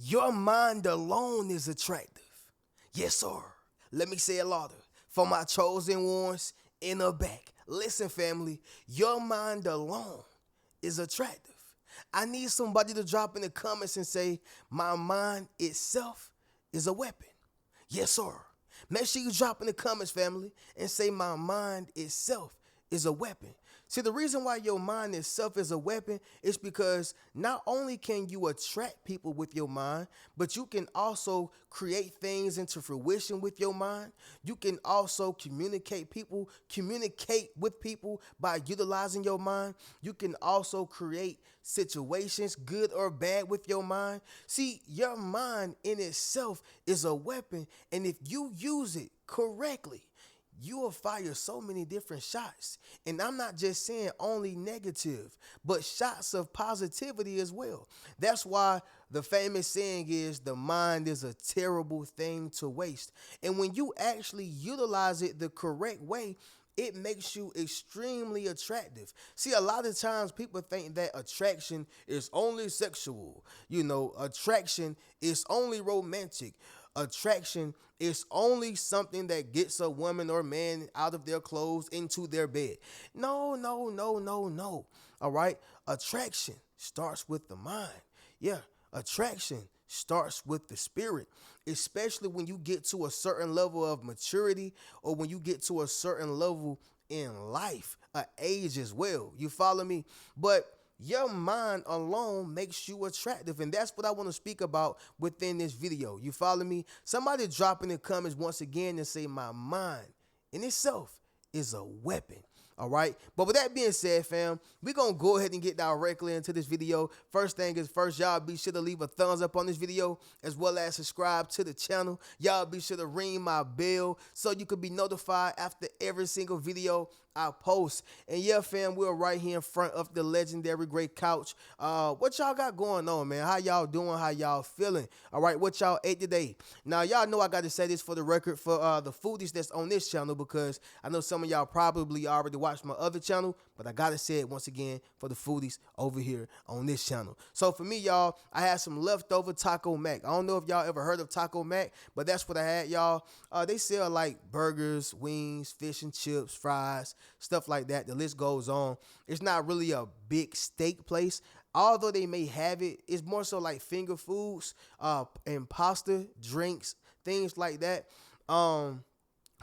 Your mind alone is attractive. Yes, sir. Let me say it louder. For my chosen ones in the back. Listen, family, your mind alone is attractive. I need somebody to drop in the comments and say, my mind itself is a weapon. Yes, sir. Make sure you drop in the comments, family, and say, my mind itself is a weapon. See, the reason why your mind itself is a weapon is because not only can you attract people with your mind, but you can also create things into fruition with your mind. You can also communicate with people by utilizing your mind. You can also create situations, good or bad, with your mind. See, your mind in itself is a weapon, and if you use it correctly, you will fire so many different shots. And I'm not just saying only negative, but shots of positivity as well. That's why the famous saying is the mind is a terrible thing to waste. And when you actually utilize it the correct way, it makes you extremely attractive. See, a lot of times people think that attraction is only sexual. Attraction is only romantic. Attraction is only something that gets a woman or man out of their clothes into their bed. No, no, no, no, no. All right. Attraction starts with the mind. Yeah. Attraction starts with the spirit, especially when you get to a certain level of maturity or when you get to a certain level in life, age as well. You follow me? But your mind alone makes you attractive, and that's what I want to speak about within this video. You follow me? Somebody drop in the comments once again and say, my mind in itself is a weapon. All right. But with that being said, fam, we're going to go ahead and get directly into this video. First thing is first, y'all be sure to leave a thumbs up on this video as well as subscribe to the channel. Y'all be sure to ring my bell so you can be notified after every single video I post. And yeah, fam, we're right here in front of the legendary Great Couch. What y'all got going on, man? How y'all doing? How y'all feeling? All right, what y'all ate today? Now, y'all know I got to say this for the record for the foodies that's on this channel, because I know some of y'all probably already watched my other channel, but I got to say it once again for the foodies over here on this channel. So for me, y'all, I had some leftover Taco Mac. I don't know if y'all ever heard of Taco Mac, but that's what I had, y'all. They sell like burgers, wings, fish and chips, fries, stuff like that. The list goes on. It's not really a big steak place. Although they may have it, it's more so like finger foods, and pasta, drinks, things like that.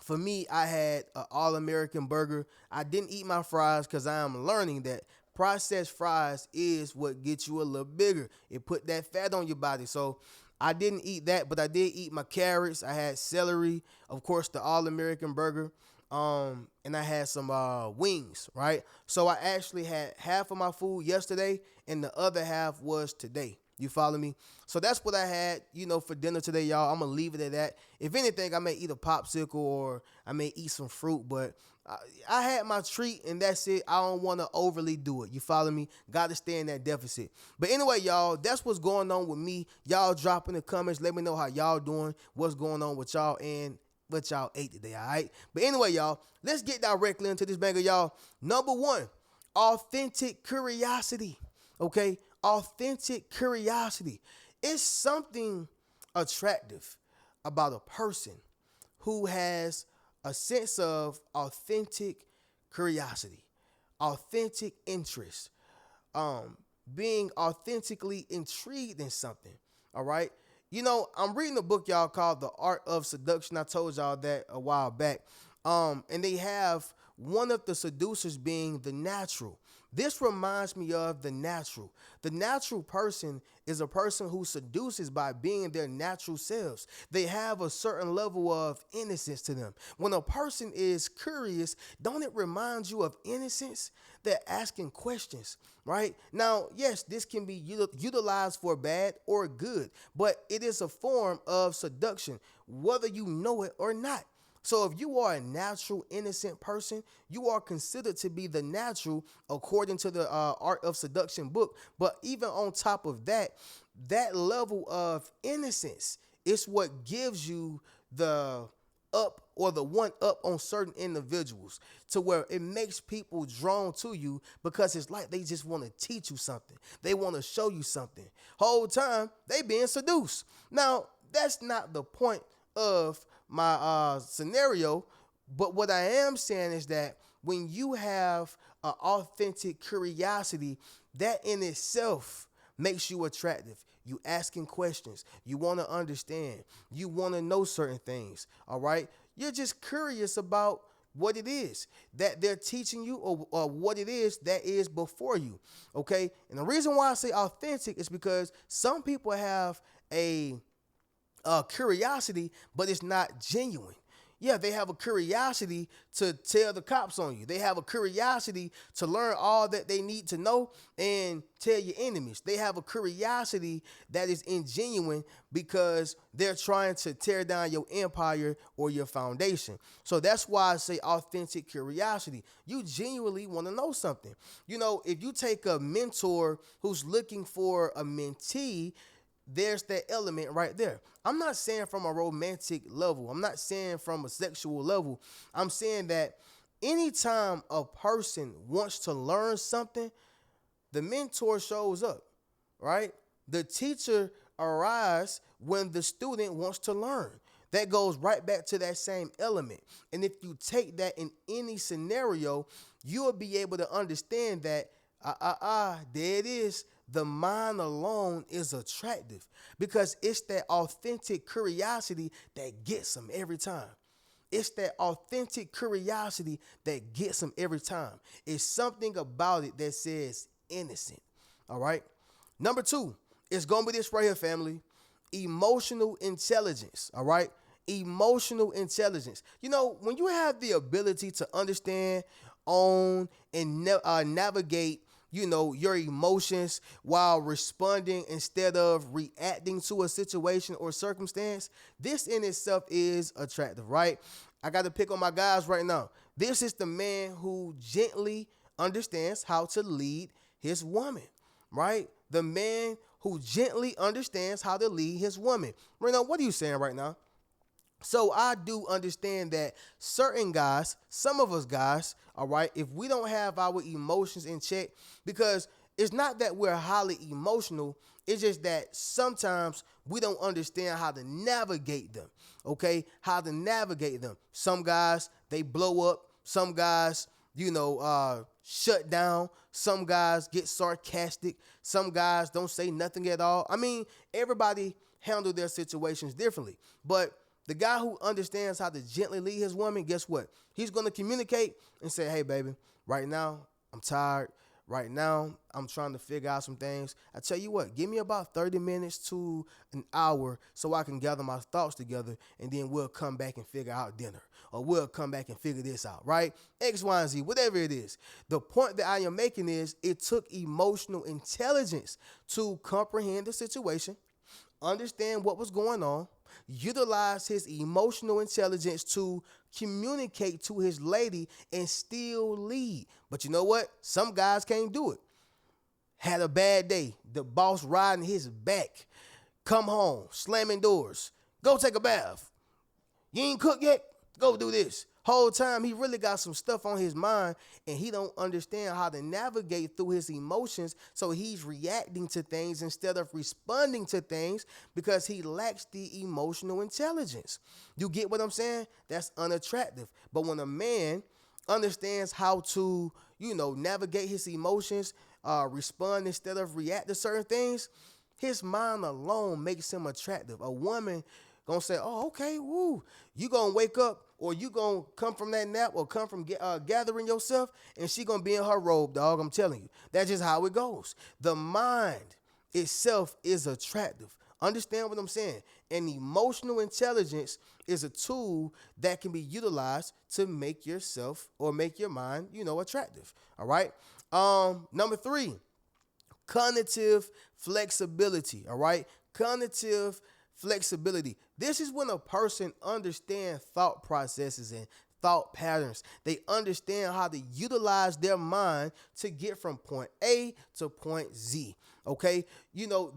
For me, I had an all-American burger. I didn't eat my fries because I am learning that processed fries is what gets you a little bigger. It put that fat on your body. So I didn't eat that, but I did eat my carrots. I had celery, of course, the all-American burger. And I had some wings, right? So I actually had half of my food yesterday and the other half was today. You follow me? So that's what I had, for dinner today, y'all. I'm going to leave it at that. If anything, I may eat a popsicle or I may eat some fruit, but I had my treat and that's it. I don't want to overly do it. You follow me? Got to stay in that deficit. But anyway, y'all, that's what's going on with me. Y'all drop in the comments. Let me know how y'all doing, what's going on with y'all, and what y'all ate today, all right? But anyway, y'all, let's get directly into this banger, y'all. Number one, authentic curiosity, okay? Authentic curiosity. It's something attractive about a person who has a sense of authentic curiosity, authentic interest, being authentically intrigued in something, all right? I'm reading a book, y'all, called The Art of Seduction. I told y'all that a while back. And they have one of the seducers being the natural. This reminds me of the natural. The natural person is a person who seduces by being their natural selves. They have a certain level of innocence to them. When a person is curious, don't it remind you of innocence? They're asking questions, right? Now, yes, this can be utilized for bad or good, but it is a form of seduction, whether you know it or not. So if you are a natural, innocent person, you are considered to be the natural according to the Art of Seduction book. But even on top of that, that level of innocence is what gives you the up or the one up on certain individuals to where it makes people drawn to you because it's like they just want to teach you something. They want to show you something. Whole time they being seduced. Now, that's not the point of my scenario, but what I am saying is that when you have an authentic curiosity, that in itself makes you attractive. You asking questions. You want to understand. You want to know certain things. All right. You're just curious about what it is that they're teaching you or what it is that is before you. Okay. And the reason why I say authentic is because some people have a curiosity, but it's not genuine. Yeah, they have a curiosity to tell the cops on you. They have a curiosity to learn all that they need to know and tell your enemies. They have a curiosity that is ingenuine because they're trying to tear down your empire or your foundation. So that's why I say authentic curiosity. You genuinely want to know something. You know, if you take a mentor who's looking for a mentee, there's that element right there. I'm not saying from a romantic level. I'm not saying from a sexual level. I'm saying that anytime a person wants to learn something, the mentor shows up, right? The teacher arrives when the student wants to learn. That goes right back to that same element. And if you take that in any scenario, you'll be able to understand that, there it is. The mind alone is attractive because it's that authentic curiosity that gets them every time. It's that authentic curiosity that gets them every time. It's something about it that says innocent. All right. Number 2, it's going to be this right here, family. Emotional intelligence. All right. Emotional intelligence. You know, when you have the ability to understand, own, and navigate your emotions while responding instead of reacting to a situation or circumstance, this in itself is attractive, right? I got to pick on my guys right now. This is the man who gently understands how to lead his woman, right? The man who gently understands how to lead his woman. Reno, what are you saying right now? So I do understand that certain guys, some of us guys, all right, if we don't have our emotions in check, because it's not that we're highly emotional, it's just that sometimes we don't understand how to navigate them, okay? How to navigate them. Some guys, they blow up. Some guys, shut down. Some guys get sarcastic. Some guys don't say nothing at all. I mean, everybody handle their situations differently, but the guy who understands how to gently lead his woman, guess what? He's going to communicate and say, hey, baby, right now, I'm tired. Right now, I'm trying to figure out some things. I tell you what, give me about 30 minutes to an hour so I can gather my thoughts together, and then we'll come back and figure out dinner. Or we'll come back and figure this out, right? X, Y, and Z, whatever it is. The point that I am making is it took emotional intelligence to comprehend the situation, understand what was going on, utilize his emotional intelligence to communicate to his lady and still lead. But you know what? Some guys can't do it. Had a bad day. The boss riding his back. Come home, slamming doors. Go take a bath. You ain't cooked yet? Go do this. Whole time he really got some stuff on his mind and he don't understand how to navigate through his emotions, so he's reacting to things instead of responding to things because he lacks the emotional intelligence. You get what I'm saying? That's unattractive. But when a man understands how to, navigate his emotions, respond instead of react to certain things, his mind alone makes him attractive. A woman gonna say, oh, okay, woo. You gonna wake up or you gonna come from that nap or come from gathering yourself and she gonna be in her robe, dog. I'm telling you. That's just how it goes. The mind itself is attractive. Understand what I'm saying? And emotional intelligence is a tool that can be utilized to make yourself or make your mind, attractive. All right. Number 3, cognitive flexibility. All right. Cognitive flexibility. This is when a person understands thought processes and thought patterns. They understand how to utilize their mind to get from point A to point Z. Okay,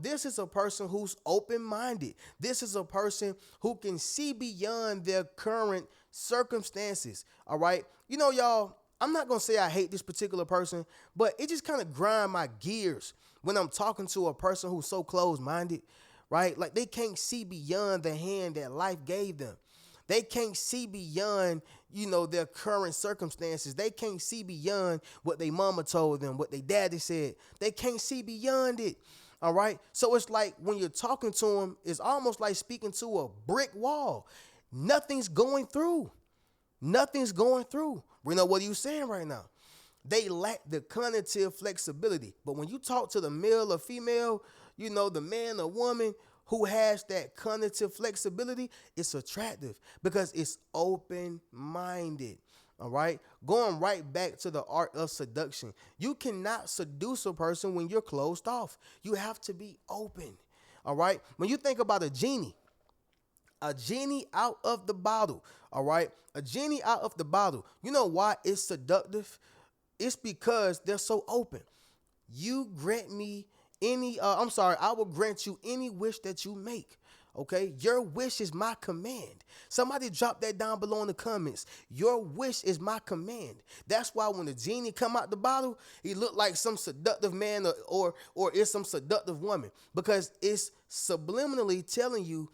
this is a person who's open minded. This is a person who can see beyond their current circumstances. All right, y'all, I'm not gonna say I hate this particular person, but it just kind of grind my gears when I'm talking to a person who's so closed minded, right? Like they can't see beyond the hand that life gave them. They can't see beyond, their current circumstances. They can't see beyond what their mama told them, what their daddy said. They can't see beyond it. All right. So it's like when you're talking to them, it's almost like speaking to a brick wall. Nothing's going through. Nothing's going through. What are you saying right now? They lack the cognitive flexibility. But when you talk to the male or female, the man or woman who has that cognitive flexibility, it's attractive because it's open-minded. All right. Going right back to the art of seduction. You cannot seduce a person when you're closed off. You have to be open. All right. When you think about a genie out of the bottle. All right. A genie out of the bottle. You know why it's seductive? It's because they're so open. I will grant you any wish that you make. Okay, your wish is my command. Somebody drop that down below in the comments. Your wish is my command. That's why when the genie come out the bottle, he look like some seductive man or it's some seductive woman, because it's subliminally telling you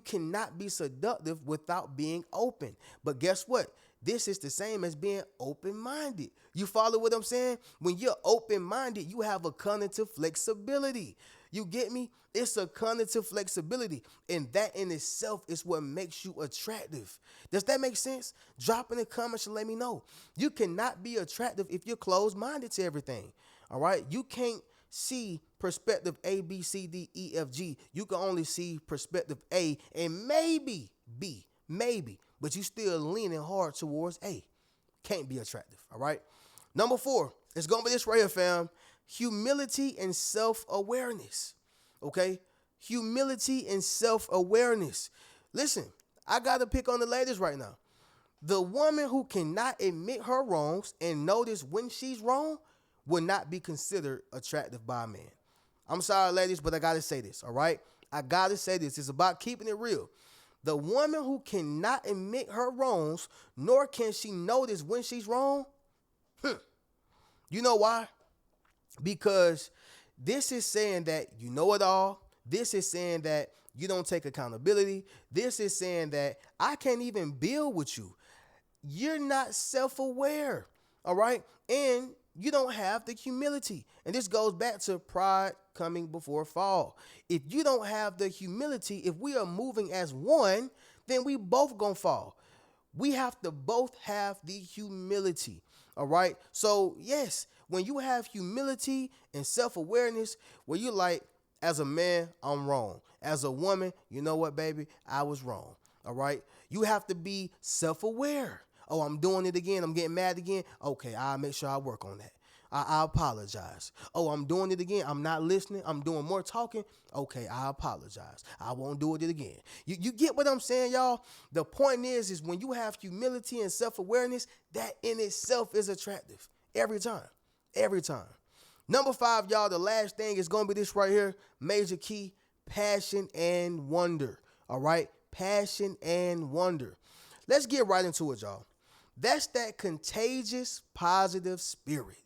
cannot be seductive without being open. But guess what? This is the same as being open-minded. You follow what I'm saying? When you're open-minded, you have a cognitive flexibility. You get me? It's a cognitive flexibility. And that in itself is what makes you attractive. Does that make sense? Drop in the comments and let me know. You cannot be attractive if you're closed-minded to everything. All right? You can't see perspective A, B, C, D, E, F, G. You can only see perspective A and maybe B. Maybe. But you still leaning hard towards A. Can't be attractive. All right? Number 4, it's going to be this right here, fam. Humility and self-awareness. Okay? Humility and self-awareness. Listen, I got to pick on the ladies right now. The woman who cannot admit her wrongs and notice when she's wrong will not be considered attractive by a man. I'm sorry, ladies, but I got to say this, all right? I got to say this. It's about keeping it real. The woman who cannot admit her wrongs, nor can she notice when she's wrong, you know why? Because this is saying that you know it all. This is saying that you don't take accountability. This is saying that I can't even build with you. You're not self-aware, all right? And you don't have the humility. And this goes back to pride coming before fall. If you don't have the humility, if we are moving as one, then we both gonna fall. We have to both have the humility. All right. So yes, when you have humility and self-awareness, where you like, as a man, I'm wrong. As a woman, you know what, baby? I was wrong. All right. You have to be self-aware. Oh, I'm doing it again. I'm getting mad again. Okay, I'll make sure I work on that. I apologize. Oh, I'm doing it again. I'm not listening. I'm doing more talking. Okay, I apologize. I won't do it again. You get what I'm saying, y'all? The point is when you have humility and self-awareness, that in itself is attractive. Every time. Every time. Number 5, y'all, the last thing is going to be this right here. Major key, passion and wonder. All right? Passion and wonder. Let's get right into it, y'all. That's that contagious positive spirit.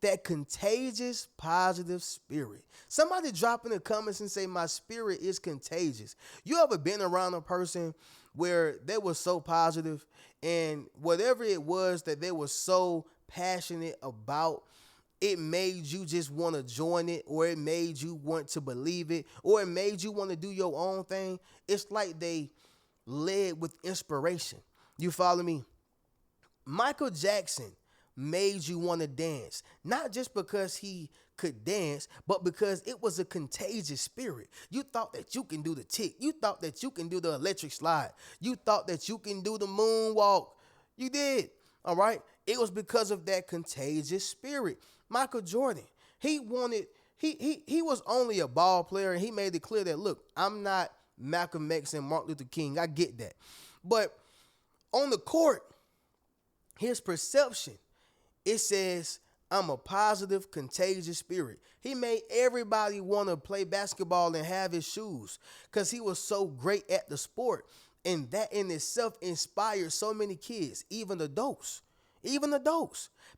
That contagious positive spirit. Somebody drop in the comments and say, my spirit is contagious. You ever been around a person where they were so positive and whatever it was that they were so passionate about, it made you just want to join it, or it made you want to believe it, or it made you want to do your own thing? It's like they led with inspiration. You follow me? Michael Jackson made you want to dance, not just because he could dance, but because it was a contagious spirit. You thought that you can do the tick. You thought that you can do the electric slide. You thought that you can do the moonwalk. You did. All right. It was because of that contagious spirit. Michael Jordan, he was only a ball player, and he made it clear that, look, I'm not Malcolm X and Martin Luther King. I get that. But on the court, his perception, it says, I'm a positive, contagious spirit. He made everybody want to play basketball and have his shoes because he was so great at the sport. And that in itself inspired so many kids, even adults,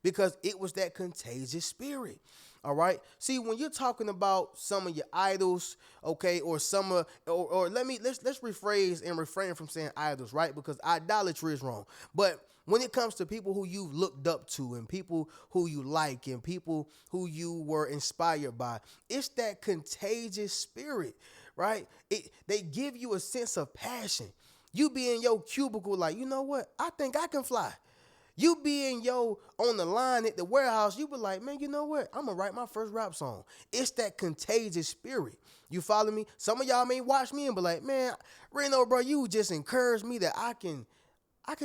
because it was that contagious spirit. All right. See, when you're talking about some of your idols, okay, or some of, or let's rephrase and refrain from saying idols, right? Because idolatry is wrong. But when it comes to people who you've looked up to and people who you like and people who you were inspired by, it's that contagious spirit, right? They give you a sense of passion. You be in your cubicle like, you know what? I think I can fly. You be in on the line at the warehouse, you be like, man, you know what? I'm gonna write my first rap song. It's that contagious spirit. You follow me? Some of y'all may watch me and be like, man, Reno, bro, you just encouraged me that I can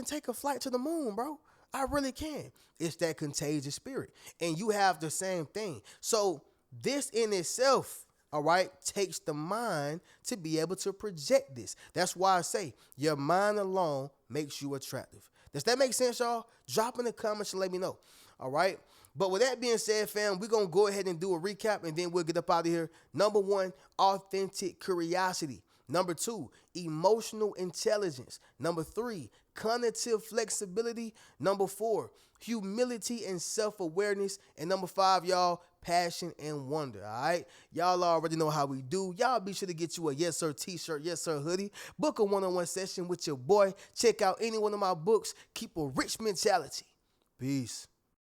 take a flight to the moon, bro. I really can. It's that contagious spirit. And you have the same thing. So this in itself, all right, takes the mind to be able to project this. That's why I say your mind alone makes you attractive. Does that make sense, y'all? Drop in the comments and let me know. All right. But with that being said, fam, we're going to go ahead and do a recap and then we'll get up out of here. Number 1, authentic curiosity. Number 2, emotional intelligence. Number 3, cognitive flexibility. Number 4, humility and self-awareness. And number 5, y'all, passion and wonder. All right. Y'all already know how we do. Y'all be sure to get you a Yes Sir t-shirt, Yes Sir hoodie. Book a one-on-one session with your boy. Check out any one of my books. Keep a rich mentality. Peace.